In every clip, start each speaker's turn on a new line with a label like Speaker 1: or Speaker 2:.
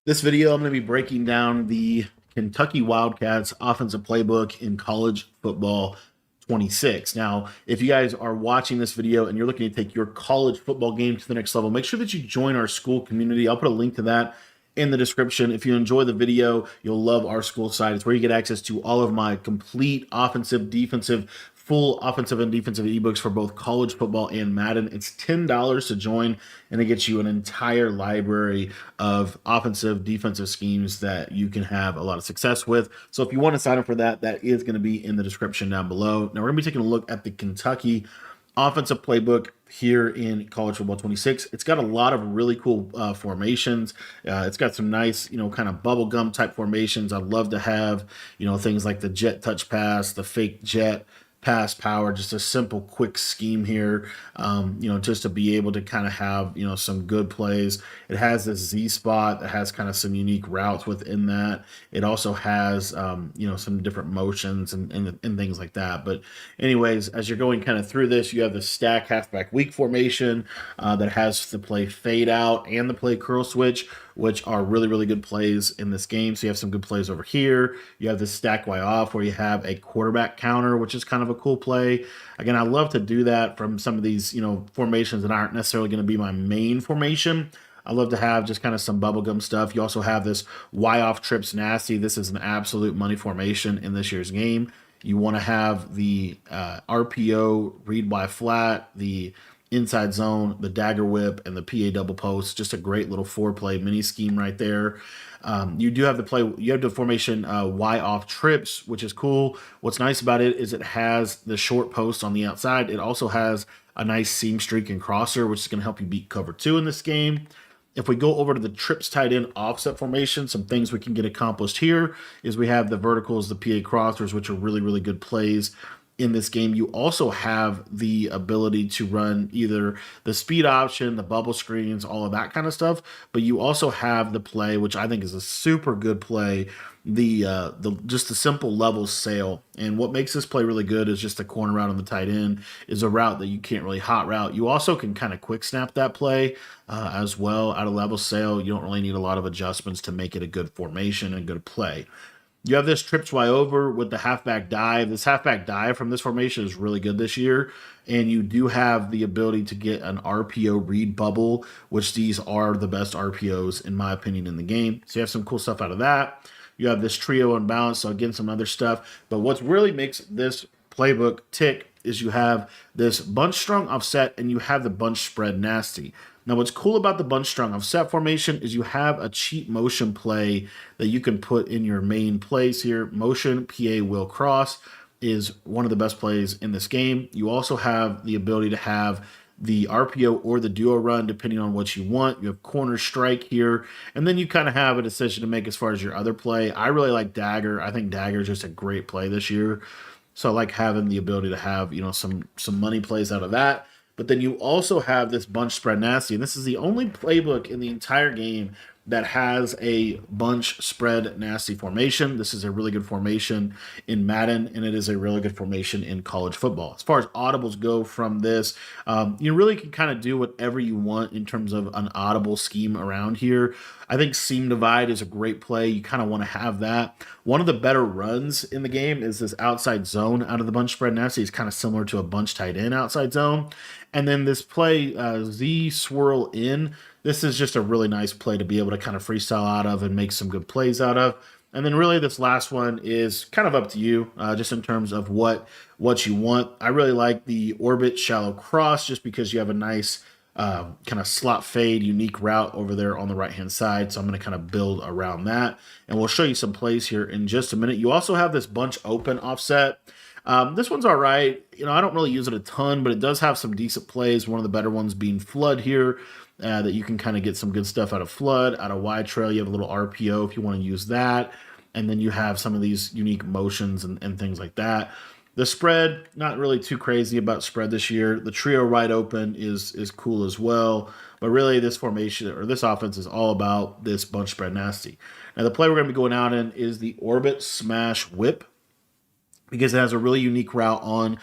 Speaker 1: This video, I'm going to be breaking down the Kentucky Wildcats offensive playbook in college football 26. Now, if you guys are watching this video and you're looking to take your college football game to the next level, make sure that you join our school community. I'll put a link to that in the description. If you enjoy the video, you'll love our school site. It's where you get access to all of my complete offensive, defensive, full offensive and defensive ebooks for both college football and Madden. It's $10 to join, and it gets you an entire library of offensive, defensive schemes that you can have a lot of success with. So if you want to sign up for that, that is going to be in the description down below. Now we're going to be taking a look at the Kentucky offensive playbook here in college football 26. It's got a lot of really cool formations. It's got some nice, kind of bubblegum type formations. I'd love to have, things like the jet touch pass, the fake jet pass power, just a simple quick scheme here, just to be able to kind of have, some good plays. It has this Z spot that has kind of some unique routes within that. It also has, some different motions and things like that. But anyways, as you're going kind of through this, you have the stack halfback weak formation that has the play fade out and the play curl switch, which are really, really good plays in this game. So you have some good plays over here. You have this stack Y off where you have a quarterback counter, which is kind of a cool play. Again, I love to do that from some of these, formations that aren't necessarily going to be my main formation. I love to have just kind of some bubblegum stuff. You also have this Y off trips nasty. This is an absolute money formation in this year's game. You want to have the RPO read Y flat, the inside zone, the dagger whip, and the PA double post. Just a great little four-play mini scheme right there. You do have the play. You have the formation Y off trips, which is cool. What's nice about it is it has the short post on the outside. It also has a nice seam streak and crosser, which is going to help you beat cover two in this game. If we go over to the trips tight end offset formation, some things we can get accomplished here is we have the verticals, the PA crossers, which are really, really good plays in this game. You also have the ability to run either the speed option, the bubble screens, all of that kind of stuff. But you also have the play, which I think is a super good play, the just the simple level sail. And what makes this play really good is just the corner route on the tight end is a route that you can't really hot route. You also can kind of quick snap that play as well out of level sail. You don't really need a lot of adjustments to make it a good formation and good play. You have this trips Y over with the halfback dive. This halfback dive from this formation is really good this year. And you do have the ability to get an RPO read bubble, which these are the best RPOs, in my opinion, in the game. So you have some cool stuff out of that. You have this trio unbalanced, so again, some other stuff. But what really makes this playbook tick is you have this bunch strong offset and you have the bunch spread nasty. Now, what's cool about the bunch strong offset formation is you have a cheap motion play that you can put in your main plays here. Motion PA will cross is one of the best plays in this game. You also have the ability to have the RPO or the duo run, depending on what you want. You have corner strike here, and then you kind of have a decision to make as far as your other play. I really like dagger. I think dagger is just a great play this year. So I like having the ability to have, some money plays out of that. But then you also have this bunch spread nasty, and this is the only playbook in the entire game that has a bunch spread nasty formation. This is a really good formation in Madden, and it is a really good formation in college football. As far as audibles go from this, you really can kind of do whatever you want in terms of an audible scheme around here. I think seam divide is a great play. You kind of want to have that. One of the better runs in the game is this outside zone out of the bunch spread nasty. It's kind of similar to a bunch tight end outside zone. And then this play, Z swirl in, this is just a really nice play to be able to kind of freestyle out of and make some good plays out of. And then really this last one is kind of up to you, just in terms of what you want. I really like the orbit shallow cross just because you have a nice kind of slot fade unique route over there on the right hand side. So I'm going to kind of build around that. And we'll show you some plays here in just a minute. You also have this bunch open offset. This one's all right. I don't really use it a ton, but it does have some decent plays. One of the better ones being flood here. That you can kind of get some good stuff out of flood, out of wide trail. You have a little RPO if you want to use that. And then you have some of these unique motions and things like that. The spread, not really too crazy about spread this year. The trio wide open is cool as well. But really this formation or this offense is all about this bunch spread nasty. Now the play we're going to be going out in is the orbit smash whip, because it has a really unique route on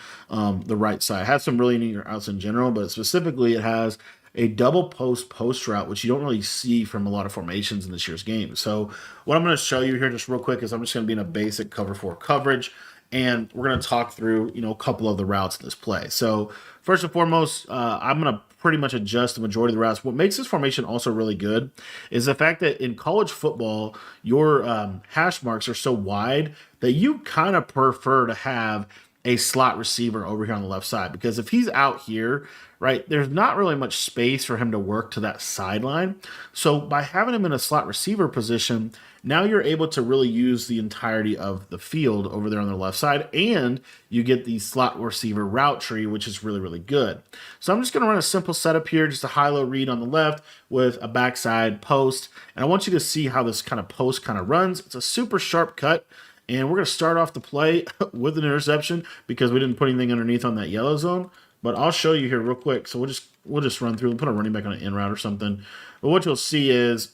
Speaker 1: the right side. It has some really unique routes in general, but specifically it has a double post route, which you don't really see from a lot of formations in this year's game. So what I'm going to show you here just real quick is I'm just going to be in a basic cover 4 coverage, and we're going to talk through, a couple of the routes in this play. So first and foremost, I'm going to pretty much adjust the majority of the routes. What makes this formation also really good is the fact that in college football, your hash marks are so wide that you kind of prefer to have a slot receiver over here on the left side, because if he's out here, right, there's not really much space for him to work to that sideline. So by having him in a slot receiver position, now you're able to really use the entirety of the field over there on the left side, and you get the slot receiver route tree, which is really, really good. So I'm just going to run a simple setup here, just a high-low read on the left with a backside post, and I want you to see how this kind of post kind of runs. It's a super sharp cut, and we're going to start off the play with an interception because we didn't put anything underneath on that yellow zone. But I'll show you here real quick. So we'll just run through and put a running back on an in route or something. But what you'll see is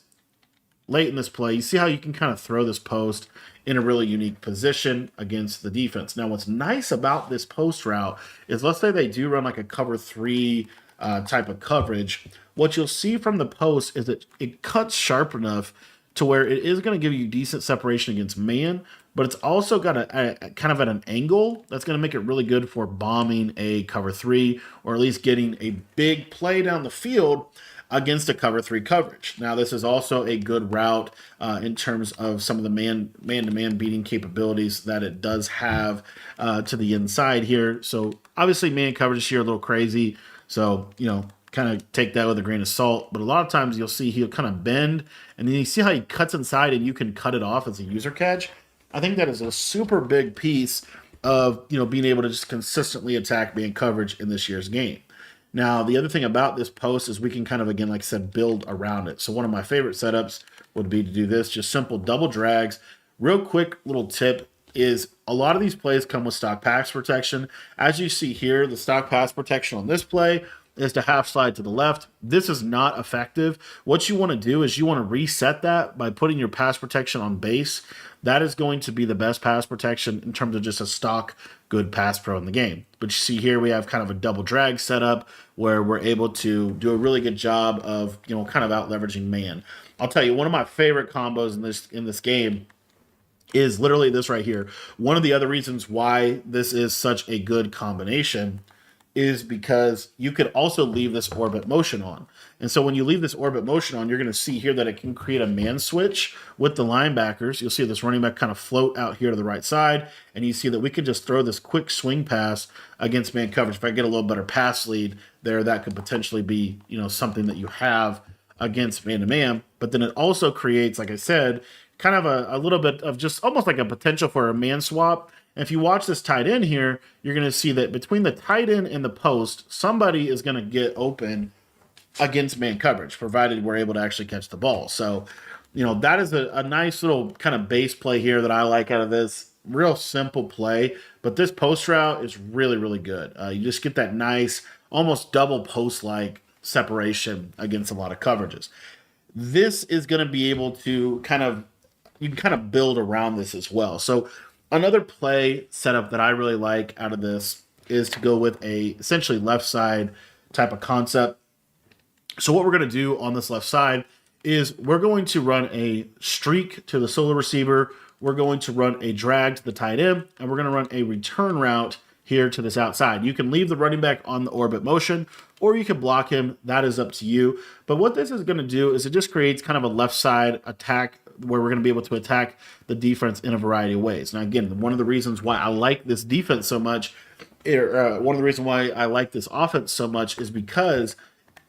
Speaker 1: late in this play, you see how you can kind of throw this post in a really unique position against the defense. Now, what's nice about this post route is, let's say they do run like a cover 3 type of coverage. What you'll see from the post is that it cuts sharp enough to where it is going to give you decent separation against man, but it's also got a kind of at an angle that's going to make it really good for bombing a cover 3, or at least getting a big play down the field against a cover 3 coverage. Now, this is also a good route in terms of some of the man-to-man beating capabilities that it does have to the inside here. So obviously man coverage here a little crazy. So, kind of take that with a grain of salt, but a lot of times you'll see he'll kind of bend, and then you see how he cuts inside and you can cut it off as a user catch. I think that is a super big piece of, being able to just consistently attack man coverage in this year's game. Now, the other thing about this post is we can kind of, again, like I said, build around it. So one of my favorite setups would be to do this, just simple double drags. Real quick little tip is a lot of these plays come with stock pass protection. As you see here, the stock pass protection on this play is to half slide to the left. This is not effective. What you want to do is you want to reset that by putting your pass protection on base. That is going to be the best pass protection in terms of just a stock good pass pro in the game. But you see here we have kind of a double drag setup where we're able to do a really good job of, kind of out leveraging man. I'll tell you, one of my favorite combos in this game is literally this right here. One of the other reasons why this is such a good combination is because you could also leave this orbit motion on. And so when you leave this orbit motion on, you're going to see here that it can create a man switch with the linebackers. You'll see this running back kind of float out here to the right side, and you see that we can just throw this quick swing pass against man coverage. If I get a little better pass lead there, that could potentially be, something that you have against man-to-man. But then it also creates, like I said, kind of a little bit of just almost like a potential for a man swap. And if you watch this tight end here, you're going to see that between the tight end and the post, somebody is going to get open against man coverage, provided we're able to actually catch the ball. So, that is a nice little kind of base play here that I like out of this. Real simple play, but this post route is really, really good. You just get that nice, almost double post-like separation against a lot of coverages. This is going to be able to you can kind of build around this as well. So another play setup that I really like out of this is to go with a essentially left side type of concept. So what we're going to do on this left side is we're going to run a streak to the solo receiver. We're going to run a drag to the tight end, and we're going to run a return route here to this outside. You can leave the running back on the orbit motion, or you can block him. That is up to you. But what this is going to do is it just creates kind of a left side attack where we're going to be able to attack the defense in a variety of ways. Now, again, one of the reasons why I like this defense so much, one of the reasons why I like this offense so much is because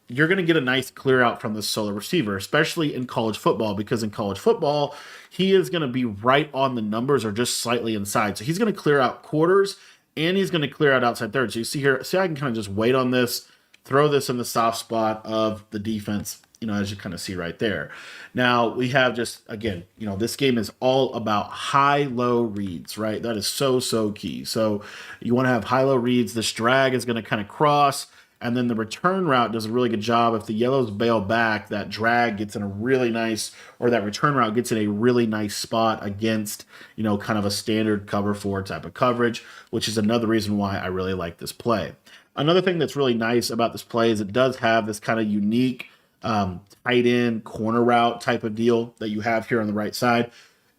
Speaker 1: you're going to get a nice clear out from this solo receiver, especially in college football, because in college football, he is going to be right on the numbers or just slightly inside. So he's going to clear out quarters, and he's going to clear out outside third. So you see here, I can kind of just wait on this, throw this in the soft spot of the defense, as you kind of see right there. Now we have just, again, this game is all about high-low reads, right? That is so, so key. So you want to have high-low reads. This drag is going to kind of cross, and then the return route does a really good job. If the yellows bail back, that drag gets in a really nice, or that return route gets in a really nice spot against, kind of a standard cover 4 type of coverage, which is another reason why I really like this play. Another thing that's really nice about this play is it does have this kind of unique tight end corner route type of deal that you have here on the right side.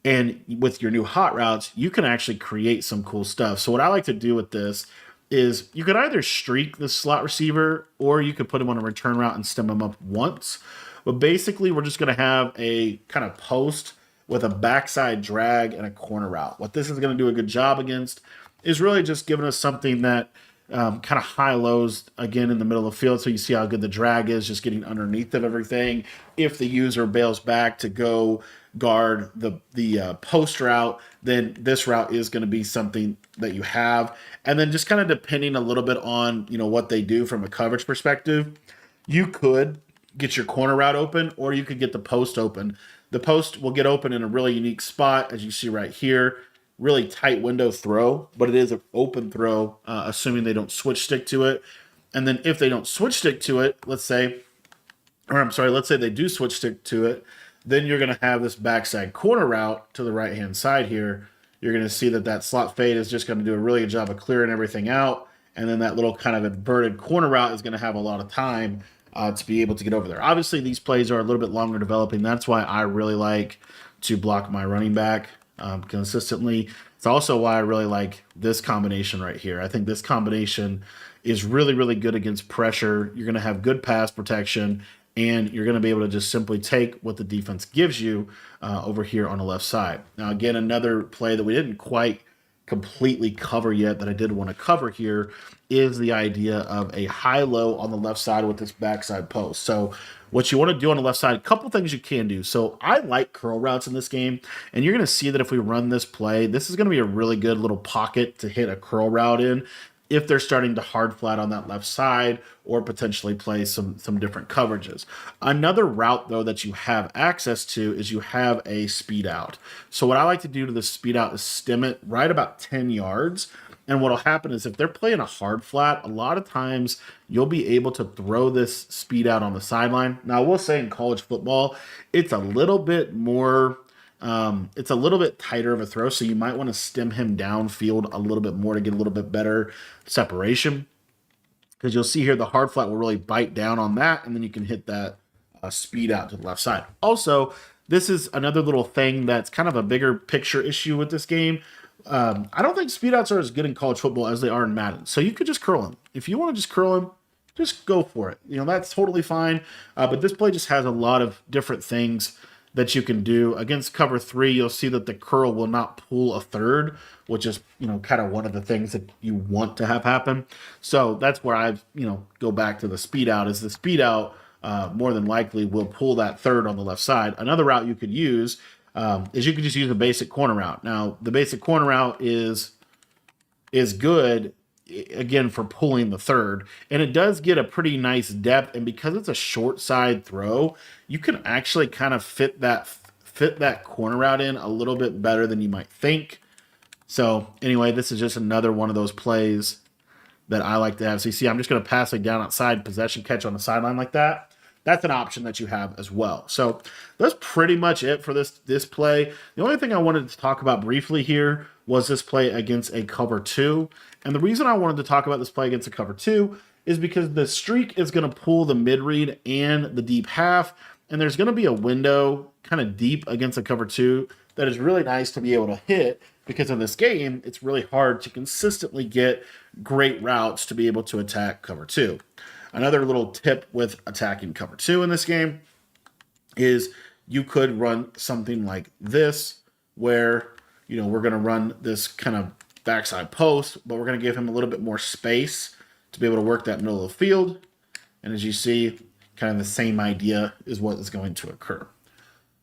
Speaker 1: And with your new hot routes, you can actually create some cool stuff. So what I like to do with this is you could either streak the slot receiver or you could put him on a return route and stem him up once. But basically, we're just going to have a kind of post with a backside drag and a corner route. What this is going to do a good job against is really just giving us something that kind of high lows again in the middle of the field. So you see how good the drag is, just getting underneath of everything. If the user bails back to go guard the post route, then this route is going to be something that you have. And then just kind of depending a little bit on, what they do from a coverage perspective, you could get your corner route open or you could get the post open. The post will get open in a really unique spot, as you see right here. Really tight window throw, but it is an open throw, assuming they don't switch stick to it. And then if they don't switch stick to it, let's say they do switch stick to it, then you're going to have this backside corner route to the right-hand side here. You're going to see that slot fade is just going to do a really good job of clearing everything out. And then that little kind of inverted corner route is going to have a lot of time to be able to get over there. Obviously, these plays are a little bit longer developing. That's why I really like to block my running back consistently. It's also why I really like this combination right here. I think this combination is really, really good against pressure. You're going to have good pass protection, and you're going to be able to just simply take what the defense gives you over here on the left side. Now, again, another play that we didn't quite completely cover yet that I did want to cover here is the idea of a high-low on the left side with this backside post. So what you want to do on the left side, a couple things you can do. So I like curl routes in this game, and you're going to see that if we run this play, this is going to be a really good little pocket to hit a curl route in if they're starting to hard flat on that left side or potentially play some different coverages. Another route, though, that you have access to is you have a speed out. So what I like to do to the speed out is stem it right about 10 yards. And what will happen is if they're playing a hard flat, a lot of times you'll be able to throw this speed out on the sideline. Now, I will say in college football, it's a little bit more it's a little bit tighter of a throw, so you might want to stem him downfield a little bit more to get a little bit better separation. Because you'll see here the hard flat will really bite down on that, and then you can hit that speed out to the left side. Also, this is another little thing that's kind of a bigger picture issue with this game. I don't think speed outs are as good in college football as they are in Madden. So you could just curl him. If you want to just curl him, just go for it. That's totally fine. But this play just has a lot of different things that you can do. Against cover 3, you'll see that the curl will not pull a third, which is, kind of one of the things that you want to have happen. So that's where I, go back to the speed out, is the speed out more than likely will pull that third on the left side. Another route you could use is you could just use a basic corner route. Now, the basic corner route is good, again, for pulling the third, and it does get a pretty nice depth, and because it's a short side throw, you can actually kind of fit that corner route in a little bit better than you might think. So anyway, this is just another one of those plays that I like to have. So you see, I'm just going to pass it down outside, possession catch on the sideline like that. That's an option that you have as well. So that's pretty much it for this play. The only thing I wanted to talk about briefly here was this play against a cover 2. And the reason I wanted to talk about this play against a cover 2 is because the streak is going to pull the mid-read and the deep half, and there's going to be a window kind of deep against a cover 2 that is really nice to be able to hit, because in this game, it's really hard to consistently get great routes to be able to attack cover 2. Another little tip with attacking cover 2 in this game is you could run something like this, where, we're going to run this kind of backside post, but we're going to give him a little bit more space to be able to work that middle of the field. And as you see, kind of the same idea is what is going to occur.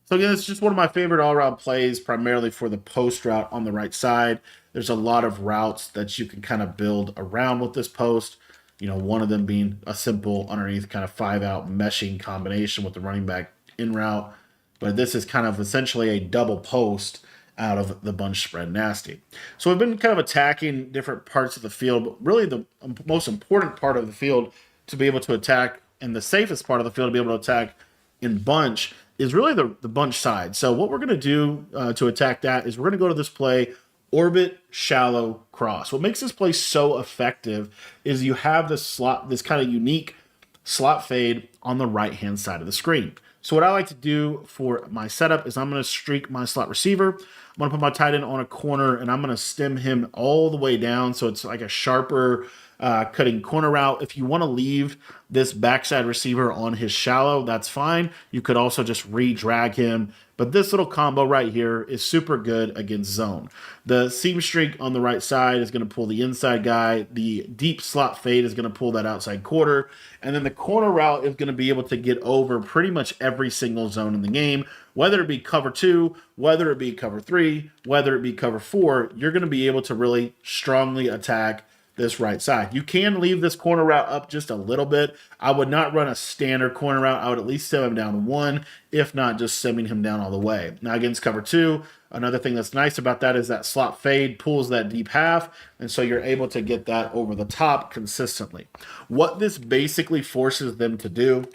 Speaker 1: So again, it's just one of my favorite all-around plays, primarily for the post route on the right side. There's a lot of routes that you can kind of build around with this post. One of them being a simple underneath kind of 5-out meshing combination with the running back in route. But this is kind of essentially a double post out of the bunch spread nasty. So we've been kind of attacking different parts of the field, but really the most important part of the field to be able to attack, and the safest part of the field to be able to attack in bunch, is really the bunch side. So what we're going to do to attack that is we're going to go to this play orbit shallow cross. What makes this play so effective is you have this kind of unique slot fade on the right-hand side of the screen. So what I like to do for my setup is I'm going to streak my slot receiver. I'm going to put my tight end on a corner, and I'm going to stem him all the way down so it's like a sharper cutting corner route. If you want to leave this backside receiver on his shallow, that's fine. You could also just re-drag him. But this little combo right here is super good against zone. The seam streak on the right side is going to pull the inside guy. The deep slot fade is going to pull that outside quarter. And then the corner route is going to be able to get over pretty much every single zone in the game. Whether it be cover 2, whether it be cover 3, whether it be cover 4, you're going to be able to really strongly attack this right side. You can leave this corner route up just a little bit. I would not run a standard corner route. I would at least stem him down 1, if not just sending him down all the way. Now against cover 2, another thing that's nice about that is that slot fade pulls that deep half, and so you're able to get that over the top consistently. What this basically forces them to do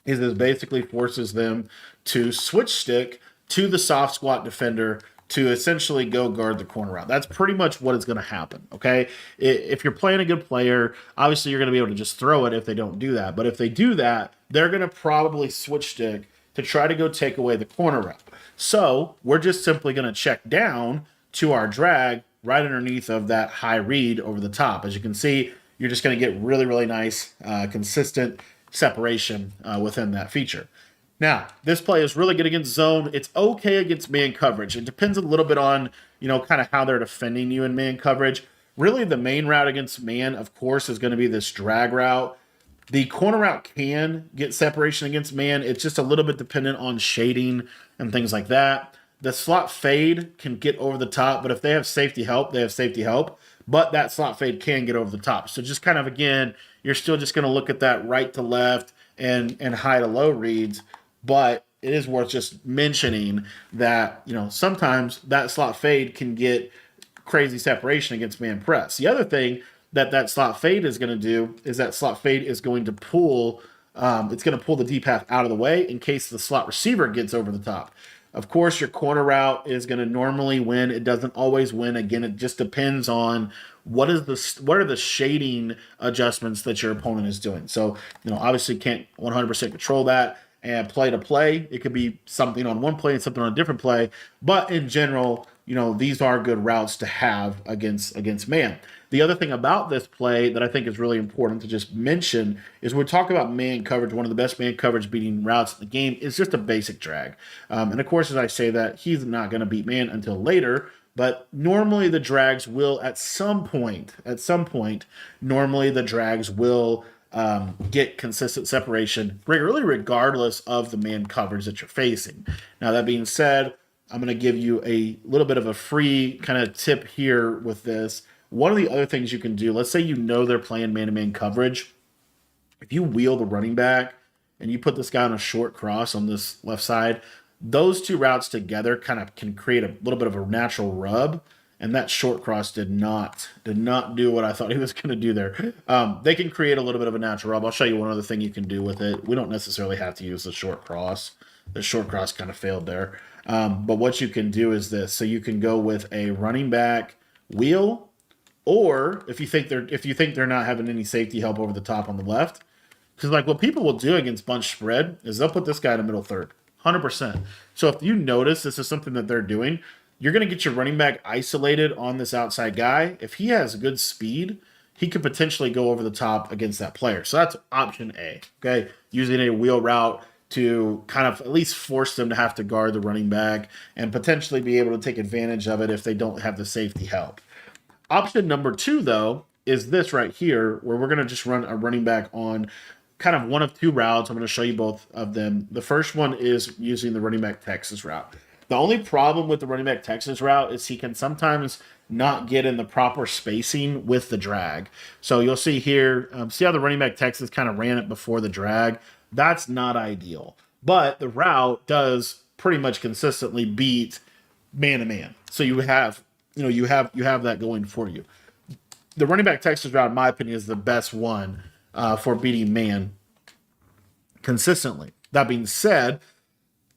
Speaker 1: is this basically forces them to switch stick to the soft squat defender to essentially go guard the corner route. That's pretty much what is going to happen, okay? If you're playing a good player, obviously you're going to be able to just throw it if they don't do that. But if they do that, they're going to probably switch stick to try to go take away the corner route. So we're just simply going to check down to our drag right underneath of that high read over the top. As you can see, you're just going to get really, really nice, consistent separation within that feature. Now, this play is really good against zone. It's okay against man coverage. It depends a little bit on, kind of how they're defending you in man coverage. Really, the main route against man, of course, is going to be this drag route. The corner route can get separation against man. It's just a little bit dependent on shading and things like that. The slot fade can get over the top, but if they have safety help, they have safety help. But that slot fade can get over the top. So just kind of, again, you're still just going to look at that right to left and high to low reads. But it is worth just mentioning that, sometimes that slot fade can get crazy separation against man press. The other thing that slot fade is going to do is that slot fade is going to pull, it's going to pull the deep half out of the way in case the slot receiver gets over the top. Of course, your corner route is going to normally win. It doesn't always win. Again, it just depends on what are the shading adjustments that your opponent is doing. So, obviously can't 100% control that. And play to play, it could be something on one play and something on a different play. But in general, these are good routes to have against man. The other thing about this play that I think is really important to just mention is when we talk about man coverage, one of the best man coverage beating routes in the game is just a basic drag. And of course, as I say that, he's not going to beat man until later. But normally the drags will, at some point, normally the drags will get consistent separation, really regardless of the man coverage that you're facing. Now, that being said, I'm going to give you a little bit of a free kind of tip here with this. One of the other things you can do, let's say they're playing man-to-man coverage. If you wheel the running back and you put this guy on a short cross on this left side, those two routes together kind of can create a little bit of a natural rub. And that short cross did not do what I thought he was going to do there. They can create a little bit of a natural rub. I'll show you one other thing you can do with it. We don't necessarily have to use the short cross. The short cross kind of failed there. But what you can do is this. So you can go with a running back wheel, or if you think they're not having any safety help over the top on the left, because like what people will do against bunch spread is they'll put this guy in the middle third, 100%. So if you notice this is something that they're doing, you're going to get your running back isolated on this outside guy. If he has good speed, he could potentially go over the top against that player. So that's option A, okay? Using a wheel route to kind of at least force them to have to guard the running back and potentially be able to take advantage of it if they don't have the safety help. Option number 2, though, is this right here, where we're going to just run a running back on kind of one of two routes. I'm going to show you both of them. The first one is using the running back Texas route. The only problem with the running back Texas route is he can sometimes not get in the proper spacing with the drag. So you'll see here, see how the running back Texas kind of ran it before the drag? That's not ideal. But the route does pretty much consistently beat man-to-man. So you have that going for you. The running back Texas route, in my opinion, is the best one for beating man consistently. That being said,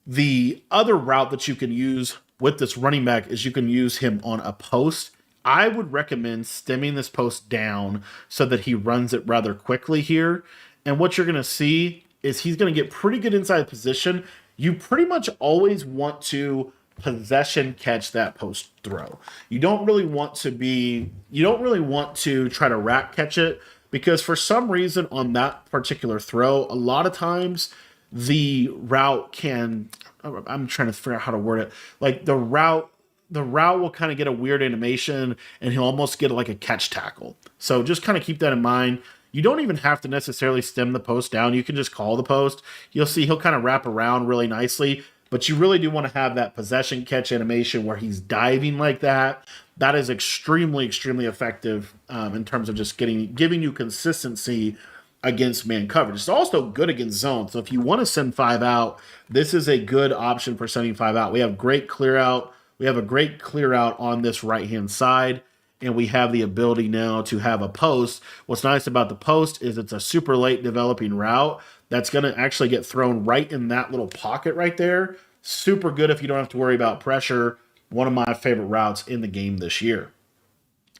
Speaker 1: the other route that you can use with this running back is you can use him on a post. I would recommend stemming this post down so that he runs it rather quickly here. And what you're going to see is he's going to get pretty good inside position. You pretty much always want to possession catch that post throw. You don't really want to try to rack catch it, because for some reason on that particular throw, a lot of times the route can, I'm trying to figure out how to word it. Like the route will kind of get a weird animation and he'll almost get like a catch tackle. So just kind of keep that in mind. You don't even have to necessarily stem the post down. You can just call the post. You'll see he'll kind of wrap around really nicely, but you really do want to have that possession catch animation where he's diving like that. That is extremely, extremely effective in terms of just giving you consistency against man coverage. It's also good against zone. So if you want to send 5 out, this is a good option for sending 5 out. We have great clear out. We have a great clear out on this right-hand side, and we have the ability now to have a post. What's nice about the post is it's a super late developing route that's going to actually get thrown right in that little pocket right there. Super good if you don't have to worry about pressure. One of my favorite routes in the game this year.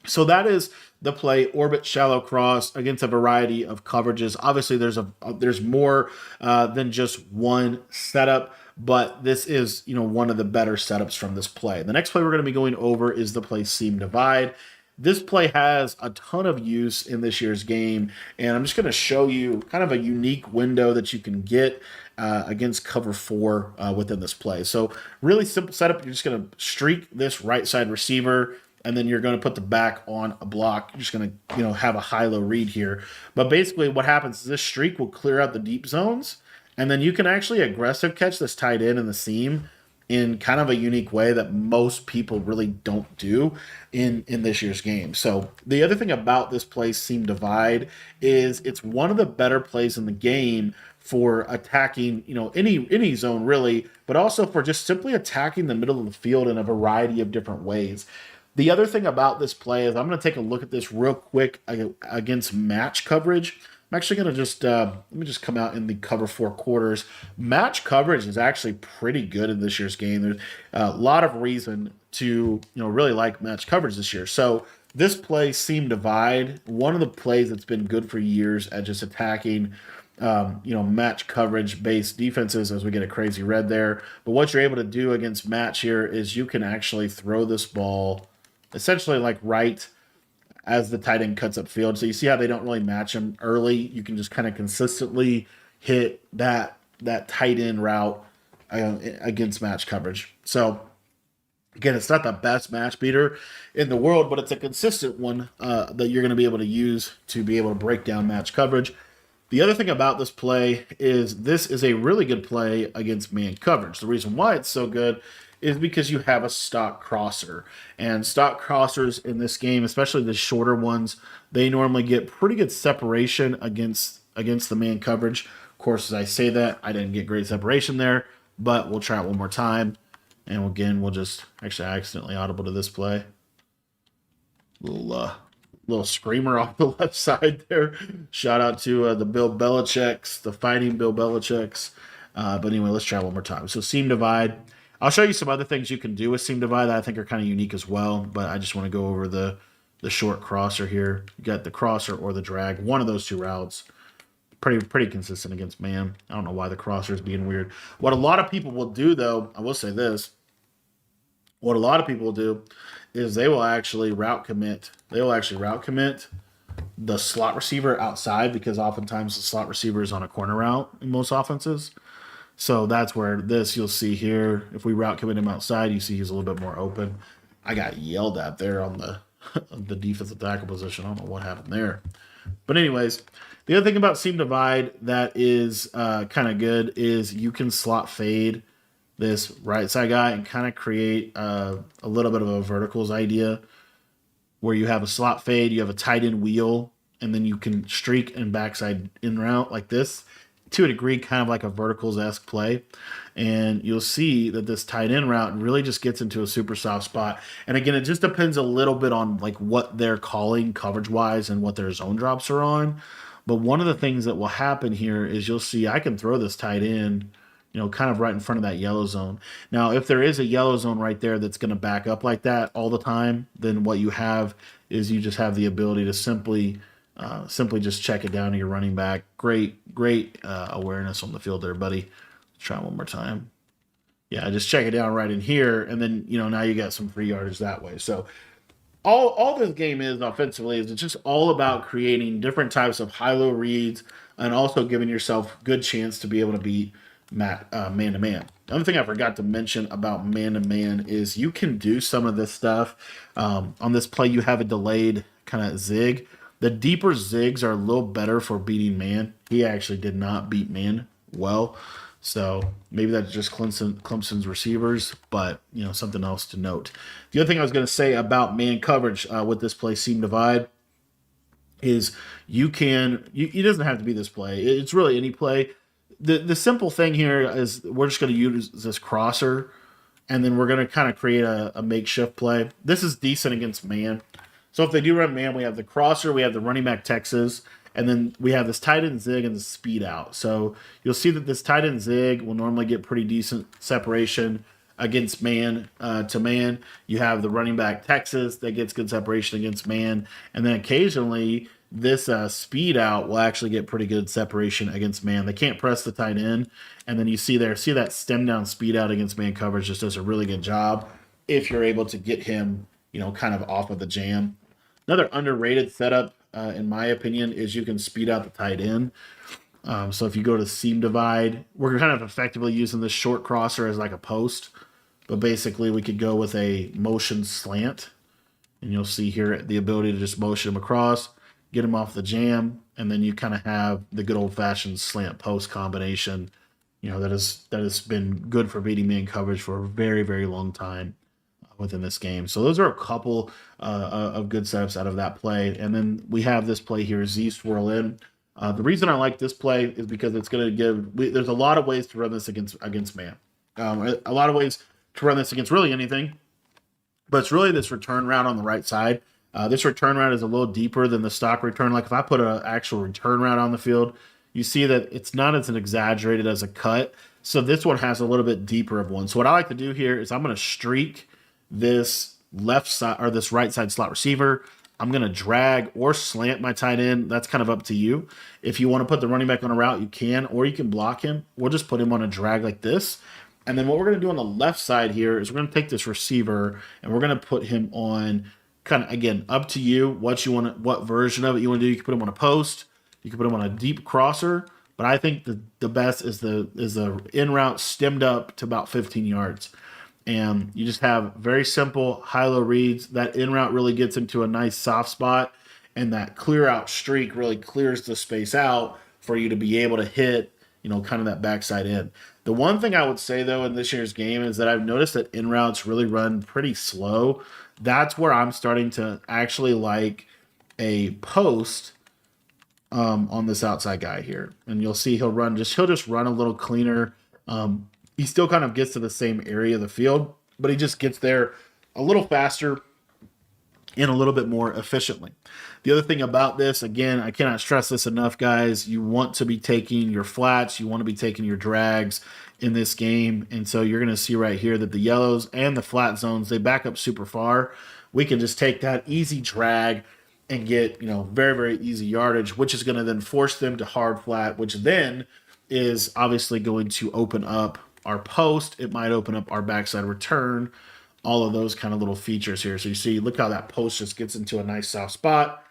Speaker 1: So that is the play, orbit shallow cross against a variety of coverages. Obviously, there's more than just one setup, but this is one of the better setups from this play. The next play we're going to be going over is the play seam divide. This play has a ton of use in this year's game, and I'm just going to show you kind of a unique window that you can get against cover 4 within this play. So really simple setup. You're just going to streak this right side receiver, and then you're going to put the back on a block. You're just going to have a high-low read here. But basically what happens is this streak will clear out the deep zones, and then you can actually aggressive catch this tight end in the seam in kind of a unique way that most people really don't do in this year's game. So the other thing about this play, seam divide, is it's one of the better plays in the game for attacking, any zone really, but also for just simply attacking the middle of the field in a variety of different ways. The other thing about this play is I'm going to take a look at this real quick against match coverage. I'm actually going to just, let me just come out in the cover 4 quarters. Match coverage is actually pretty good in this year's game. There's a lot of reason to, really like match coverage this year. So this play, seam divide, one of the plays that's been good for years at just attacking, match coverage based defenses as we get a crazy red there. But what you're able to do against match here is you can actually throw this ball essentially like right as the tight end cuts upfield. So you see how they don't really match him early. You can just kind of consistently hit that tight end route against match coverage. So again, it's not the best match beater in the world, but it's a consistent one that you're going to be able to use to be able to break down match coverage. The other thing about this play is this is a really good play against man coverage. The reason why it's so good is because you have a stock crosser. And stock crossers in this game, especially the shorter ones, they normally get pretty good separation against the man coverage. Of course, as I say that, I didn't get great separation there, but we'll try it one more time. And again, we'll just, actually I accidentally audible to this play. Little screamer off the left side there. Shout out to the Bill Belichick's, the fighting Bill Belichick's. But anyway, let's try one more time. So seam divide. I'll show you some other things you can do with seam divide that I think are kind of unique as well, but I just want to go over the short crosser here. You got the crosser or the drag, one of those two routes. Pretty consistent against man. I don't know why the crosser is being weird. What a lot of people will do, though, I will say this. What a lot of people will do is they will actually route commit. They will actually route commit the slot receiver outside, because oftentimes the slot receiver is on a corner route in most offenses. So that's where you'll see here, if we route commit him outside, you see he's a little bit more open. I got yelled at there on the defensive tackle position. I don't know what happened there. But anyways, the other thing about seam divide that is kind of good is you can slot fade this right side guy and kind of create a little bit of a verticals idea where you have a slot fade, you have a tight end wheel, and then you can streak and backside in route like this. To a degree, kind of like a verticals-esque play. And you'll see that this tight end route really just gets into a super soft spot. And again, it just depends a little bit on like what they're calling coverage-wise and what their zone drops are on. But one of the things that will happen here is you'll see I can throw this tight end kind of right in front of that yellow zone. Now, if there is a yellow zone right there that's going to back up like that all the time, then what you have is you just have the ability to simply just check it down to your running back. Great awareness on the field there, buddy. Let's try one more time. Yeah, just check it down right in here, and then now you got some free yardage that way. So all this game is offensively is it's just all about creating different types of high-low reads and also giving yourself good chance to be able to beat man-to-man. The other thing I forgot to mention about man-to-man is you can do some of this stuff. On this play, you have a delayed kind of zig. The deeper zigs are a little better for beating man. He actually did not beat man well. So maybe that's just Clemson's receivers, but something else to note. The other thing I was going to say about man coverage with this play, seam divide, is it doesn't have to be this play. It's really any play. The simple thing here is we're just going to use this crosser, and then we're going to kind of create a makeshift play. This is decent against man. So if they do run man, we have the crosser, we have the running back Texas, and then we have this tight end zig and the speed out. So you'll see that this tight end zig will normally get pretty decent separation against man to man. You have the running back Texas that gets good separation against man. And then occasionally this speed out will actually get pretty good separation against man. They can't press the tight end. And then you see that stem down speed out against man coverage just does a really good job if you're able to get him, kind of off of the jam. Another underrated setup, in my opinion, is you can speed out the tight end. So if you go to seam divide, we're kind of effectively using this short crosser as like a post. But basically, we could go with a motion slant. And you'll see here the ability to just motion him across, get him off the jam, and then you kind of have the good old-fashioned slant post combination, that has been good for beating man coverage for a very, very long time within this game. So those are a couple of good setups out of that play. And then we have this play here, Z swirl in. The reason I like this play is because it's going to there's a lot of ways to run this against man. A lot of ways to run this against really anything, but it's really this return route on the right side. This return route is a little deeper than the stock return. Like if I put an actual return route on the field, you see that it's not as exaggerated as a cut. So this one has a little bit deeper of one. So what I like to do here is I'm going to streak this left side or this right side slot receiver. I'm going to drag or slant my tight end. That's kind of up to you. If you want to put the running back on a route, you can, or you can block him. We'll just put him on a drag like this. And then what we're going to do on the left side here is we're going to take this receiver and we're going to put him on kind of, again, up to you, what version of it you want to do. You can put him on a post. You can put him on a deep crosser. But I think the best is the in route stemmed up to about 15 yards. And you just have very simple high-low reads. That in route really gets into a nice soft spot, and that clear out streak really clears the space out for you to be able to hit, kind of that backside in. The one thing I would say, though, in this year's game is that I've noticed that in routes really run pretty slow. That's where I'm starting to actually like a post on this outside guy here. And you'll see he'll just run a little cleaner. He still kind of gets to the same area of the field, but he just gets there a little faster and a little bit more efficiently. The other thing about this, again, I cannot stress this enough, guys, you want to be taking your flats, you want to be taking your drags in this game. And so you're going to see right here that the yellows and the flat zones, they back up super far. We can just take that easy drag and get, very, very easy yardage, which is going to then force them to hard flat, which then is obviously going to open up our post. It might open up our backside return, all of those kind of little features here. So you see, look how that post just gets into a nice soft spot,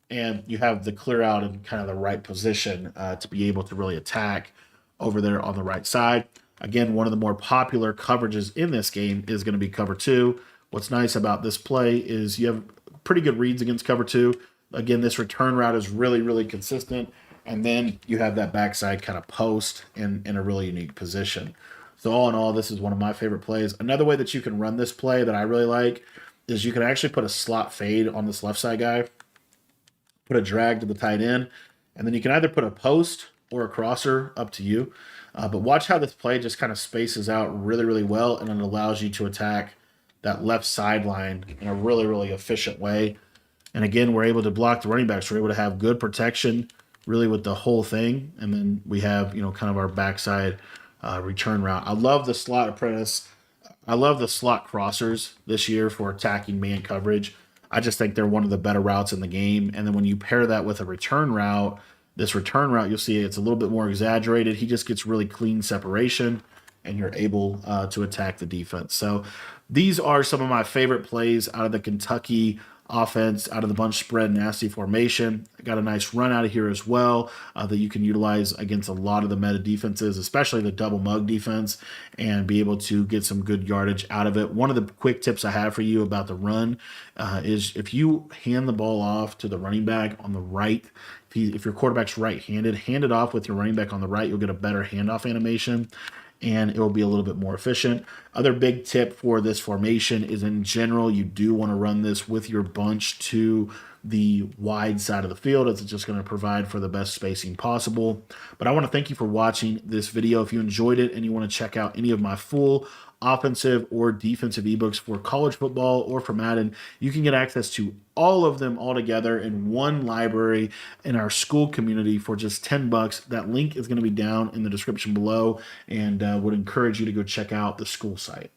Speaker 1: and you have the clear out in kind of the right position to be able to really attack over there on the right side. Again, one of the more popular coverages in this game is going to be cover two. What's nice about this play is you have pretty good reads against cover two. Again, this return route is really, really consistent. And then you have that backside kind of post in a really unique position. So all in all, this is one of my favorite plays. Another way that you can run this play that I really like is you can actually put a slot fade on this left side guy, put a drag to the tight end, and then you can either put a post or a crosser, up to you. But watch how this play just kind of spaces out really, really well, and it allows you to attack that left sideline in a really, really efficient way. And again, we're able to block the running backs. We're able to have good protection really with the whole thing. And then we have, kind of our backside return route. I love the slot apprentice. I love the slot crossers this year for attacking man coverage. I just think they're one of the better routes in the game. And then when you pair that with a return route, this return route, you'll see it's a little bit more exaggerated. He just gets really clean separation, and you're able to attack the defense. So these are some of my favorite plays out of the Kentucky offense, out of the bunch spread nasty formation. I got a nice run out of here as well that you can utilize against a lot of the meta defenses, especially the double mug defense, and be able to get some good yardage out of it. One of the quick tips I have for you about the run is if you hand the ball off to the running back on the right, if your quarterback's right-handed, hand it off with your running back on the right, you'll get a better handoff animation, and it will be a little bit more efficient. Other big tip for this formation is, in general, you do want to run this with your bunch to the wide side of the field, as it's just going to provide for the best spacing possible. But I want to thank you for watching this video. If you enjoyed it and you want to check out any of my full offensive or defensive ebooks for college football or for Madden, you can get access to all of them all together in one library in our school community for just $10. That link is going to be down in the description below, and would encourage you to go check out the school site.